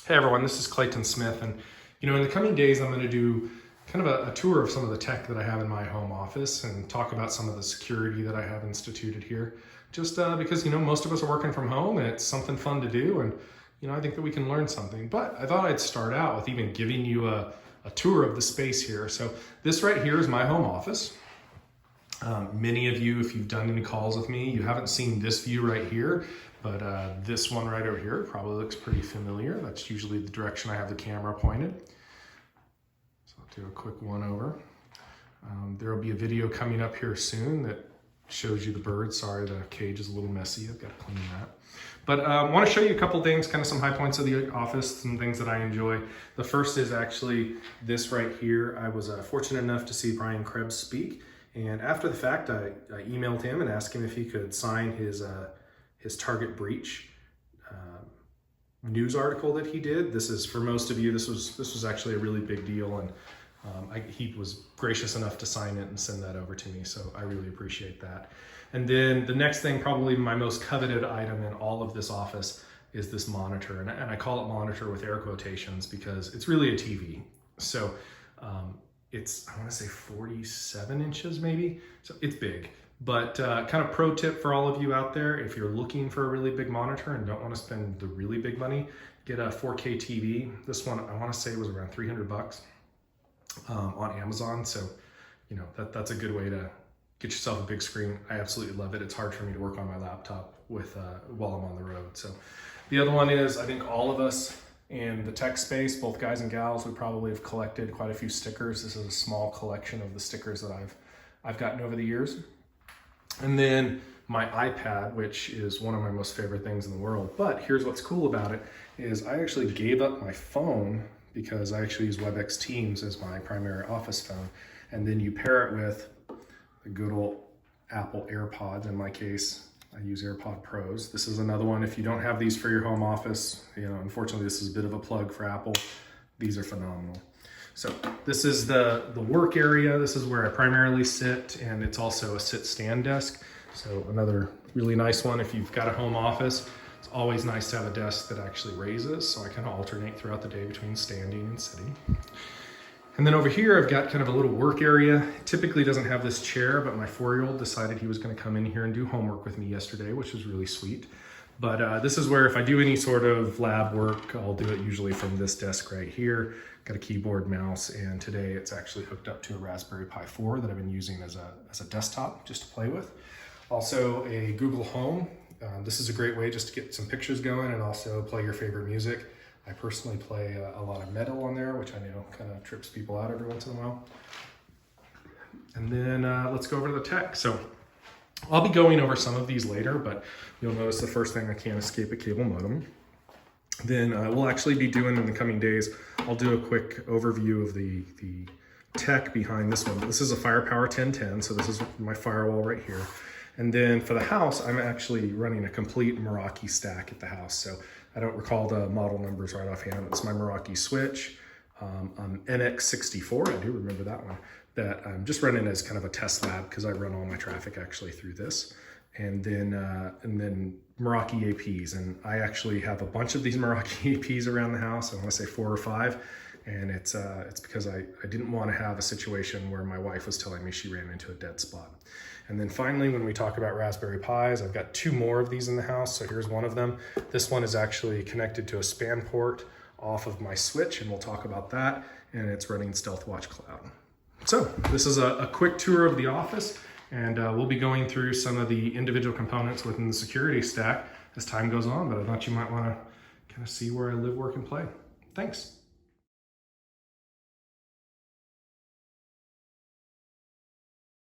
Hey everyone, this is Clayton Smith, and in the coming days I'm going to do kind of a tour of some of the tech that I have in my home office and talk about some of the security that I have instituted here. Just because most of us are working from home and it's something fun to do, and I think that we can learn something. But I thought I'd start out with even giving you a tour of the space here. So this right here is my home office. Many of you, if you've done any calls with me, you haven't seen this view right here, but this one right over here probably looks pretty familiar. That's usually the direction I have the camera pointed. So I'll do a quick one over. There will be a video coming up here soon that shows you the birds. Sorry, the cage is a little messy. I've got to clean that. But I want to show you a couple things, kind of some high points of the office, some things that I enjoy. The first is actually this right here. I was fortunate enough to see Brian Krebs speak. And after the fact, I emailed him and asked him if he could sign his target breach news article that he did. This is, for most of you, this was actually a really big deal, and he was gracious enough to sign it and send that over to me, so I really appreciate that. And then the next thing, probably my most coveted item in all of this office, is this monitor, and I call it monitor with air quotations because it's really a TV. So it's, I want to say 47 inches maybe, so it's big. But kind of pro tip for all of you out there, if you're looking for a really big monitor and don't want to spend the really big money, get a 4K TV. This one, I want to say, was around 300 bucks on Amazon. So, that's a good way to get yourself a big screen. I absolutely love it. It's hard for me to work on my laptop with while I'm on the road. So the other one is, I think all of us in the tech space, both guys and gals, we probably have collected quite a few stickers. This is a small collection of the stickers that I've gotten over the years. And then my iPad, which is one of my most favorite things in the world. But here's what's cool about it, is I actually gave up my phone because I actually use WebEx Teams as my primary office phone. And then you pair it with the good old Apple AirPods. In my case, I use AirPod Pros. This is another one. If you don't have these for your home office, unfortunately, this is a bit of a plug for Apple. These are phenomenal. So this is the work area. This is where I primarily sit, and it's also a sit-stand desk. So another really nice one. If you've got a home office, it's always nice to have a desk that actually raises. So I kind of alternate throughout the day between standing and sitting. And then over here, I've got kind of a little work area. It typically doesn't have this chair, but my 4-year-old decided he was going to come in here and do homework with me yesterday, which was really sweet. But this is where if I do any sort of lab work, I'll do it usually from this desk right here. Got a keyboard, mouse, and today it's actually hooked up to a Raspberry Pi 4 that I've been using as a desktop just to play with. Also a Google Home. This is a great way just to get some pictures going and also play your favorite music. I personally play a lot of metal on there, which I know kind of trips people out every once in a while. And then let's go over to the tech. So I'll be going over some of these later, but you'll notice the first thing, I can't escape a cable modem. Then we'll actually be doing in the coming days, I'll do a quick overview of the tech behind this one. This is a Firepower 1010, so this is my firewall right here. And then for the house, I'm actually running a complete Meraki stack at the house. So I don't recall the model numbers right offhand. It's my Meraki switch, NX64, I do remember that one, that I'm just running as kind of a test lab because I run all my traffic actually through this. And then Meraki APs, and I actually have a bunch of these Meraki APs around the house. I want to say 4 or 5, and it's because I didn't want to have a situation where my wife was telling me she ran into a dead spot. And then finally, when we talk about Raspberry Pis, I've got 2 more of these in the house. So here's one of them. This one is actually connected to a SPAN port off of my switch, and we'll talk about that. And it's running StealthWatch Cloud. So this is a quick tour of the office. And we'll be going through some of the individual components within the security stack as time goes on, but I thought you might want to kind of see where I live, work, and play. Thanks.